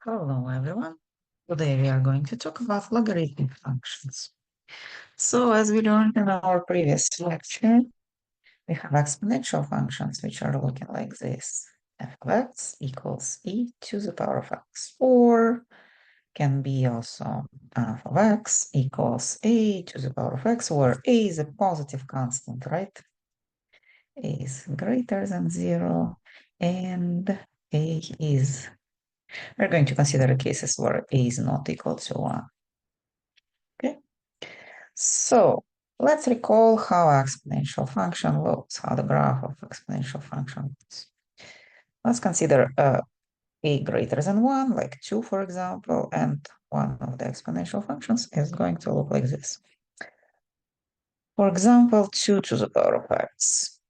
Hello, everyone. Today we are going to talk about logarithmic functions. So, as we learned in our previous lecture, we have exponential functions which are looking like this. F of x equals e to the power of x, or can be also f of x equals a to the power of x, where a is a positive constant, right? A is greater than 0, and a is we're going to consider cases where a is not equal to 1. Okay, so let's recall how exponential function looks, how the graph of exponential function looks. Let's consider a greater than 1, like 2, for example, and one of the exponential functions is going to look like this. For example, 2 to the power of x.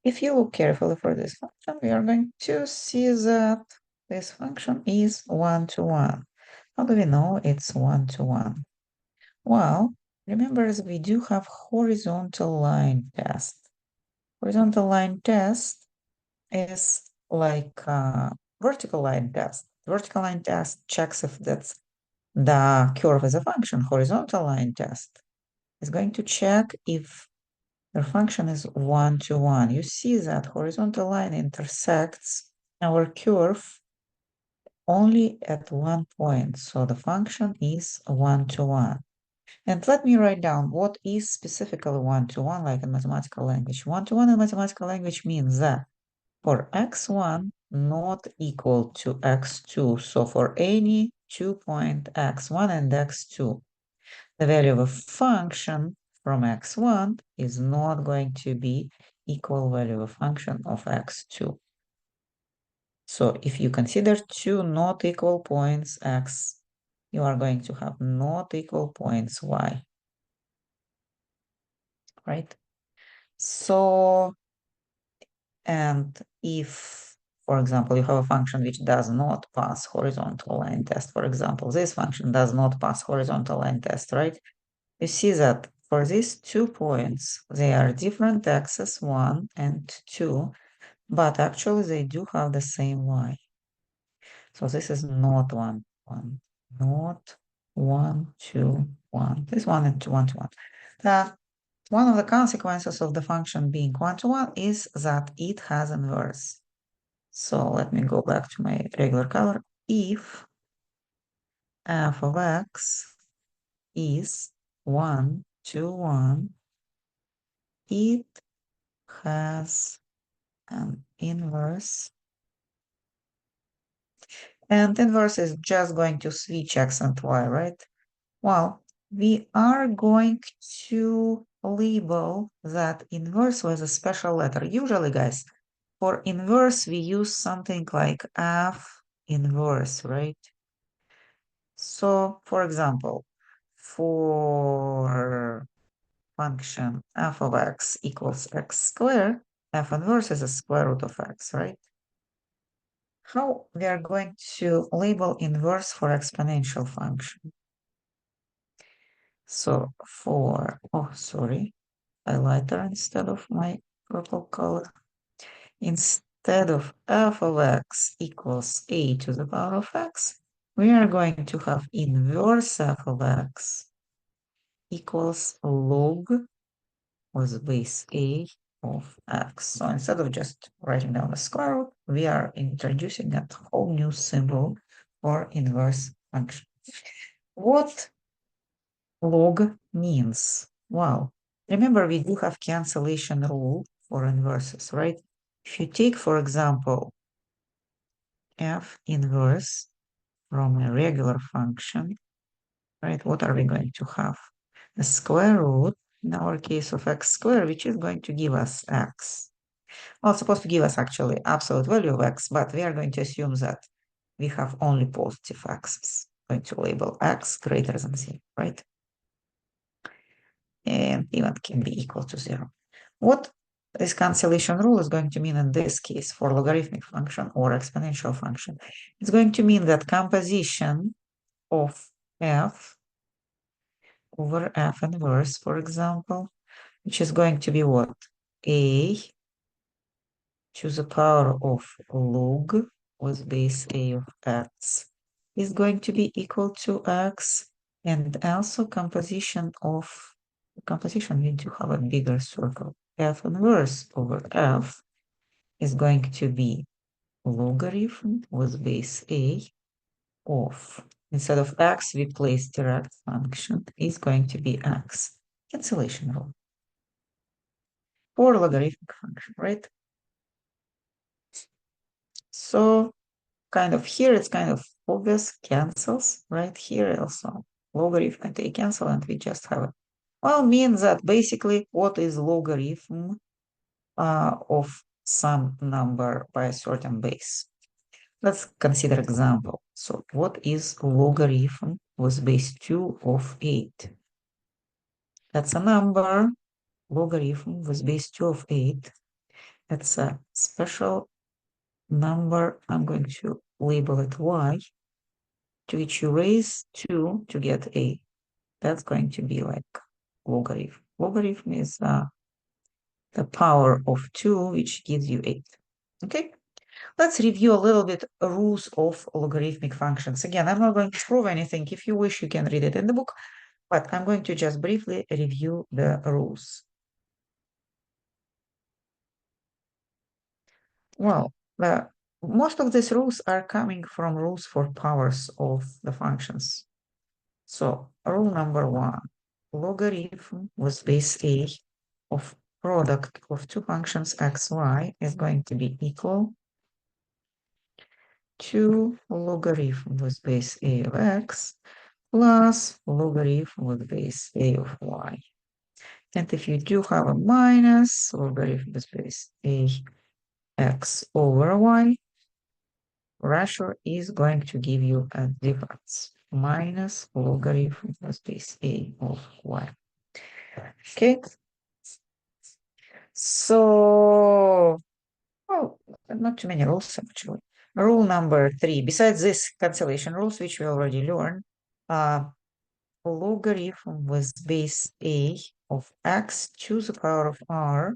If you look carefully for this function, we are going to see that this function is 1 to 1. How do we know it's 1 to 1? Well, remember that we do have horizontal line test. Horizontal line test is like vertical line test. Vertical line test checks if that's the curve is a function. Horizontal line test is going to check if the function is 1 to 1. You see that horizontal line intersects our curve only at one point. So the function is 1 to 1. And let me write down what is specifically 1 to 1 like in mathematical language. 1 to 1 in mathematical language means that for x1 not equal to x2, so for any 2-point x1 and x2, the value of a function from x1 is not going to be equal value of a function of x2. So if you consider two not equal points x, you are going to have not equal points y, right? So, and if, for example, you have a function which does not pass horizontal line test, for example, this function does not pass horizontal line test, right? You see that for these 2 points, they are different x's, 1 and 2, but actually they do have the same y. So this is not 1, 1, not 1, 2, 1. This 1 and 2, 1 to 1. One of the consequences of the function being 1 to 1 is that it has inverse. So let me go back to my regular color. If f of x is 1 to 1, it has an inverse. And inverse is just going to switch x and y, right? Well, we are going to label that inverse with a special letter. Usually, guys, for inverse, we use something like f inverse, right? So, for example, for function f of x equals x squared, f inverse is a square root of x, right? How we are going to label inverse for exponential function? So for, oh, sorry, highlighter instead of my purple color. Instead of f of x equals a to the power of x, we are going to have inverse f of x equals log with base a of x. So instead of just writing down the square root, we are introducing a whole new symbol for inverse function. What log means? Well, remember we do have cancellation rule for inverses, right? If you take, for example, f inverse from a regular function, right, what are we going to have? The square root, in our case of x squared, which is going to give us x. Well, it's supposed to give us actually absolute value of x, but we are going to assume that we have only positive x's. Going to label x greater than 0, right? And even can be equal to 0. What this cancellation rule is going to mean in this case for logarithmic function or exponential function? It's going to mean that composition of f over f inverse, for example, which is going to be what? A to the power of log with base a of x is going to be equal to x, and also composition, we need to have a bigger circle. F inverse over f is going to be logarithm with base a of, instead of x, we place direct function, is going to be x. Cancellation rule for logarithmic function, right? So kind of here, it's kind of obvious, cancels, right? Here also, logarithm and a cancel, and we just have it. Well, means that basically what is logarithm of some number by a certain base? Let's consider example. So what is logarithm with base 2 of 8? That's a number, logarithm with base 2 of 8. It's a special number. I'm going to label it y, to which you raise 2 to get a. That's going to be like logarithm. Logarithm is the power of 2, which gives you 8. Okay, let's review a little bit rules of logarithmic functions. Again, I'm not going to prove anything. If you wish, you can read it in the book, but I'm going to just briefly review the rules. Well, most of these rules are coming from rules for powers of the functions. So rule number 1, logarithm with base a of product of two functions x, y is going to be equal to logarithm with base a of x plus logarithm with base a of y. And if you do have a minus, logarithm with base a x over y, ratio is going to give you a difference, minus logarithm with base a of y. Okay, so, well, not too many rules actually. Rule number 3, besides this cancellation rules, which we already learned, logarithm with base a of x to the power of r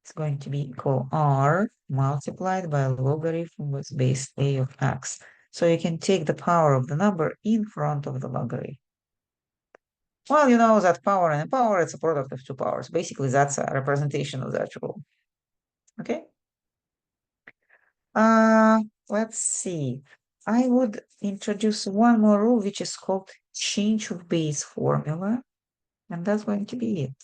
is going to be equal r multiplied by logarithm with base a of x. So you can take the power of the number in front of the logarithm. Well, you know that power and a power, it's a product of two powers. Basically, that's a representation of that rule. Okay? Let's see. I would introduce one more rule, which is called change of base formula, and that's going to be it.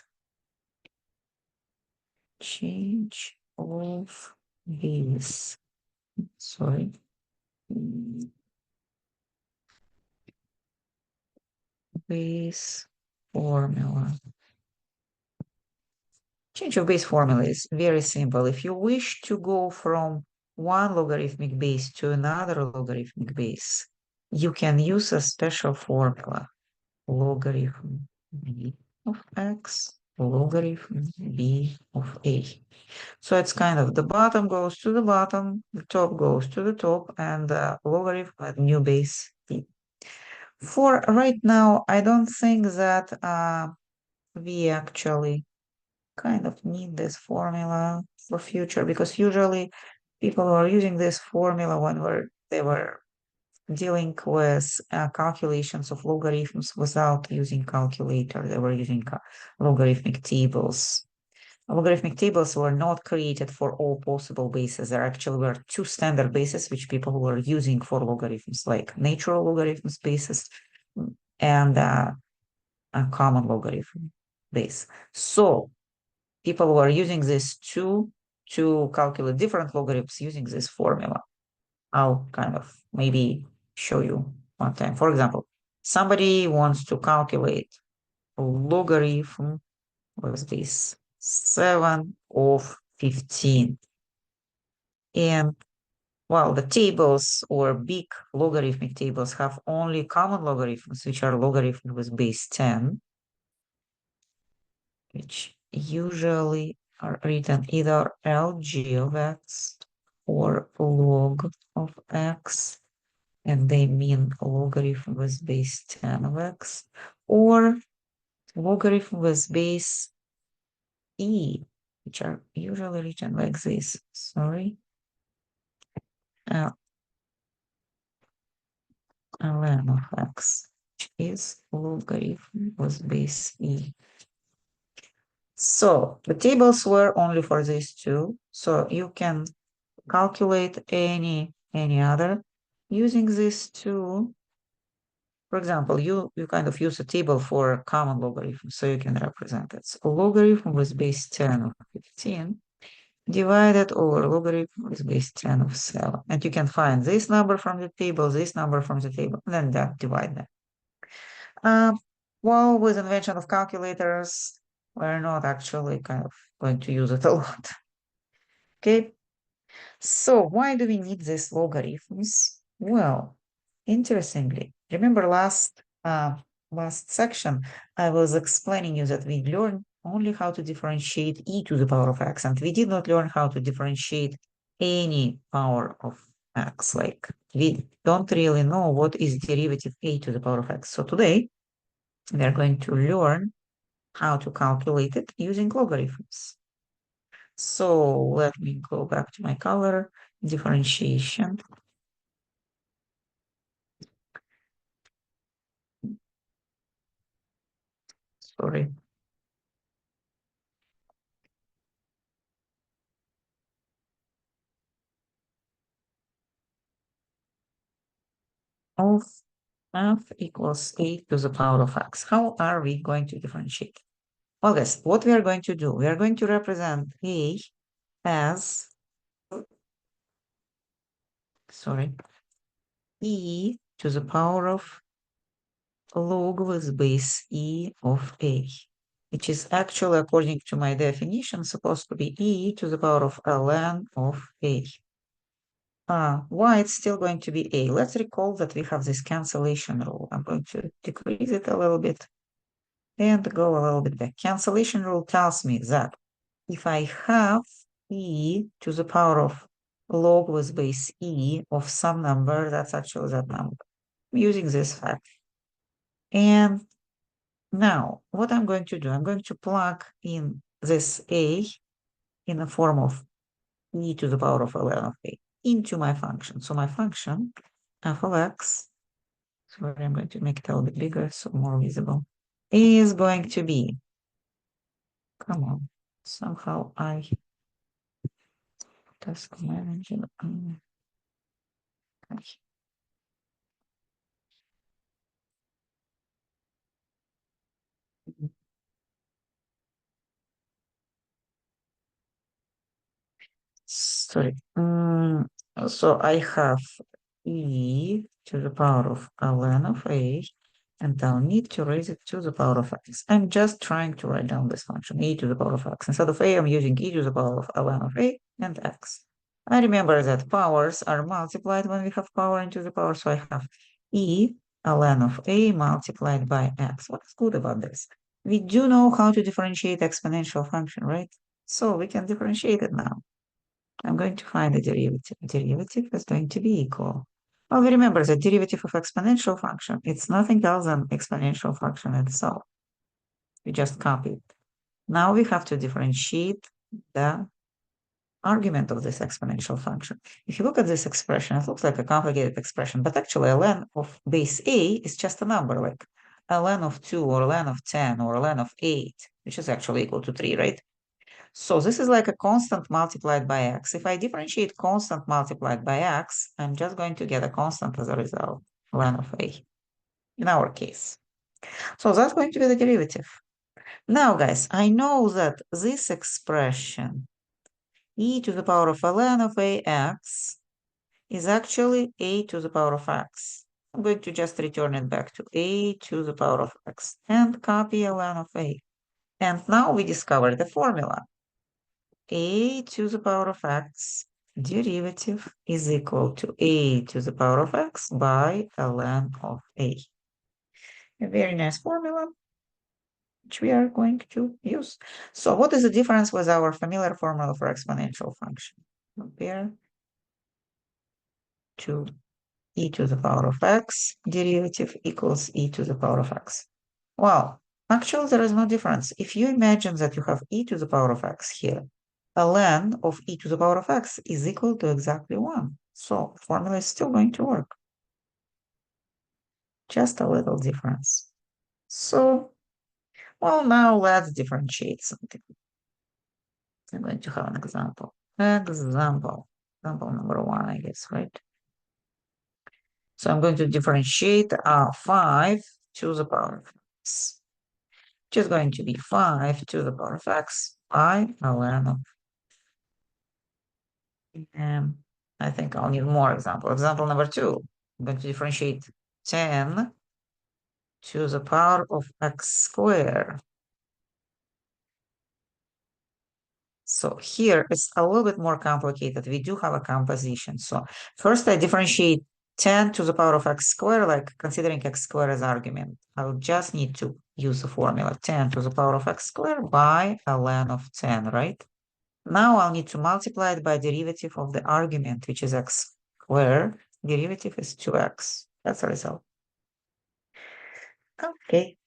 Change of base. Sorry. Base formula. Change of base formula is very simple. If you wish to go from one logarithmic base to another logarithmic base, you can use a special formula. Logarithm b of x, logarithm b of a. So it's kind of the bottom goes to the bottom, the top goes to the top, and the logarithm at new base t. For right now, I don't think that we actually kind of need this formula for future, because usually people are using this formula when they were dealing with calculations of logarithms without using calculator. They were using logarithmic tables. Logarithmic tables were not created for all possible bases. There actually were two standard bases which people were using for logarithms, like natural logarithms bases and a common logarithm base. So people were using this to calculate different logarithms using this formula. I'll kind of maybe show you one time. For example, somebody wants to calculate a logarithm with this 7 of 15. And well, the tables or big logarithmic tables have only common logarithms, which are logarithms with base 10, which usually are written either lg of x or log of x, and they mean logarithm with base 10 of x, or logarithm with base e, which are usually written like this. Sorry. ln of x, which is logarithm with base e. So the tables were only for these two. So you can calculate any other using these two. For example, you kind of use a table for a common logarithm, so you can represent it. So logarithm with base 10 of 15 divided over logarithm with base 10 of 7. And you can find this number from the table, this number from the table, and then that divide them. Well, with invention of calculators, we're not actually kind of going to use it a lot. Okay, so why do we need these logarithms? Well, interestingly, remember last section, I was explaining you that we learned only how to differentiate e to the power of x, and we did not learn how to differentiate any power of x. Like we don't really know what is derivative a to the power of x. So today we are going to learn how to calculate it using logarithms. So let me go back to my color differentiation. Sorry. Of f equals a to the power of x. How are we going to differentiate? Well, guys, what we are going to do, we are going to represent a as, sorry, e to the power of log with base e of a, which is actually, according to my definition, supposed to be e to the power of ln of a. Why it's still going to be a? Let's recall that we have this cancellation rule. I'm going to decrease it a little bit and go a little bit back. Cancellation rule tells me that if I have e to the power of log with base e of some number, that's actually that number. I'm using this fact. And now what I'm going to do, I'm going to plug in this a in the form of e to the power of ln of a into my function. So my function f of x, sorry, I'm going to make it a little bit bigger so more visible, is going to be, come on, somehow I task manager. Sorry. So I have e to the power of ln of a, and I'll need to raise it to the power of x. I'm just trying to write down this function, e to the power of x. Instead of a, I'm using e to the power of ln of a and x. I remember that powers are multiplied when we have power into the power, so I have e ln of a multiplied by x. What's good about this? We do know how to differentiate exponential function, right? So we can differentiate it now. I'm going to find the derivative. Derivative is going to be equal. Well, we remember the derivative of exponential function. It's nothing else than exponential function itself. We just copy it. Now we have to differentiate the argument of this exponential function. If you look at this expression, it looks like a complicated expression, but actually ln of base a is just a number, like ln of 2 or ln of 10 or ln of 8, which is actually equal to 3, right? So this is like a constant multiplied by x. If I differentiate constant multiplied by x, I'm just going to get a constant as a result, ln of a, in our case. So that's going to be the derivative. Now, guys, I know that this expression, e to the power of ln of ax, is actually a to the power of x. I'm going to just return it back to a to the power of x and copy ln of a. And now we discover the formula. A to the power of x derivative is equal to a to the power of x by ln of a. A very nice formula, which we are going to use. So what is the difference with our familiar formula for exponential function? Compare to e to the power of x derivative equals e to the power of x. Well, actually, there is no difference. If you imagine that you have e to the power of x here, ln of e to the power of x is equal to exactly 1. So formula is still going to work. just a little difference. So, well, now let's differentiate something. I'm going to have an example. Example number one, I guess, right? So I'm going to differentiate 5 to the power of x, which is going to be 5 to the power of x by ln of. I think I'll need more example. Example number 2, I'm going to differentiate 10 to the power of x squared. So here it's a little bit more complicated. We do have a composition. So first I differentiate 10 to the power of x squared, like considering x squared as argument. I'll just need to use the formula 10 to the power of x squared by ln of 10, right? Now I'll need to multiply it by derivative of the argument, which is x squared. Derivative is 2x. That's the result. Okay.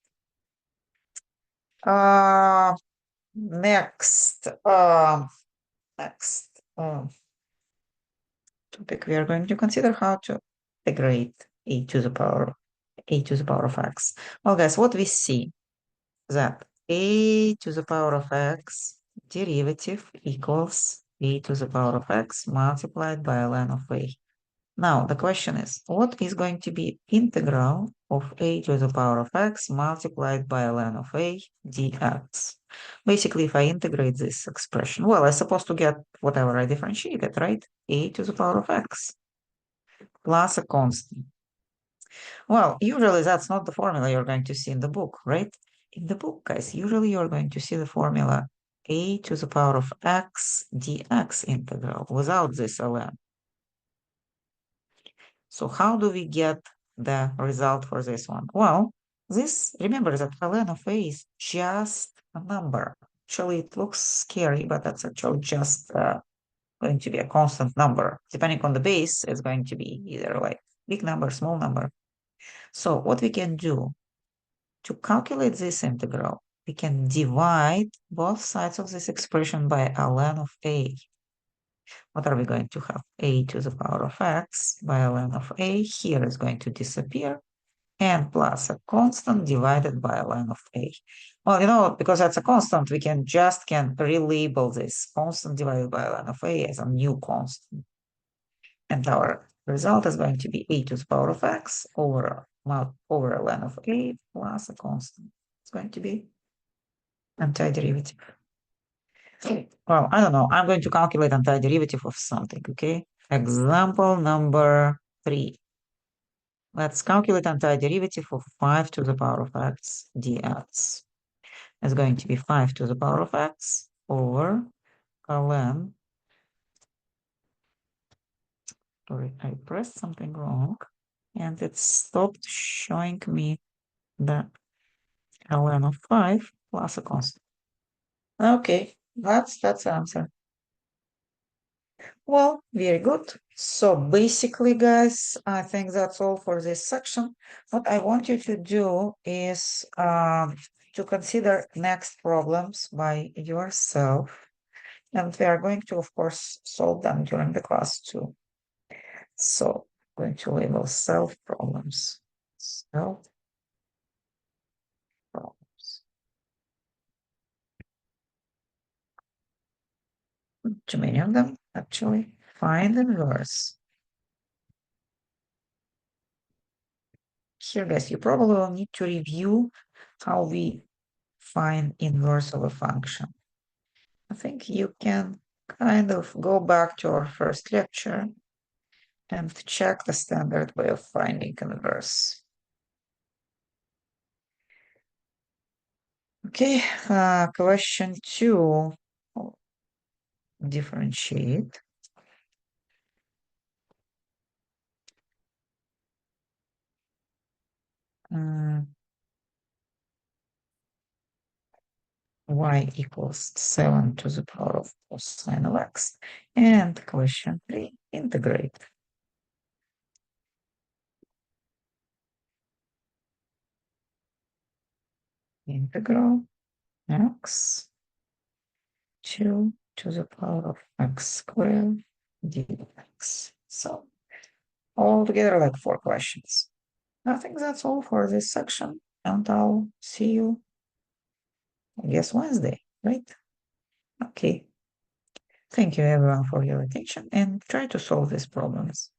Uh, next, next topic, we are going to consider how to integrate a to the power of x. Well, guys, what we see that a to the power of x derivative equals a to the power of x multiplied by ln of a. Now, the question is, what is going to be integral of a to the power of x multiplied by ln of a dx? Basically, if I integrate this expression, well, I'm supposed to get whatever I differentiated, right? A to the power of x plus a constant. Well, usually that's not the formula you're going to see in the book, right? In the book, guys, usually you're going to see the formula a to the power of x dx integral without this ln. So how do we get the result for this one? Well, remember that ln of a is just a number. Actually, it looks scary, but that's actually just going to be a constant number. Depending on the base, it's going to be either like big number, small number. So what we can do to calculate this integral, we can divide both sides of this expression by ln of a. What are we going to have? A to the power of x by ln of a. Here is going to disappear, and plus a constant divided by ln of a. Well, because that's a constant, we can relabel this constant divided by ln of a as a new constant. And our result is going to be a to the power of x over ln of a plus a constant. It's going to be antiderivative. Well, I don't know. I'm going to calculate antiderivative of something, okay? Example number 3. Let's calculate antiderivative of 5 to the power of x dx. It's going to be 5 to the power of x over ln. Sorry, I pressed something wrong, and it stopped showing me the ln of 5 plus a constant. Okay, that's the answer. Well, very good. So basically, guys, I think that's all for this section. What I want you to do is to consider next problems by yourself. And we are going to, of course, solve them during the class too. So I'm going to label self problems. Self problems. Too many of them, actually. Find inverse. Here, guys, you probably will need to review how we find inverse of a function. I think you can kind of go back to our first lecture and check the standard way of finding inverse. Okay, question 2. Differentiate. Y equals 7 to the power of cosine of x. And question 3, integrate. Integral x 2 to the power of x squared dx. So all together like 4 questions. I think that's all for this section, and I'll see you, I guess, Wednesday, right? Okay. Thank you everyone for your attention and try to solve these problems.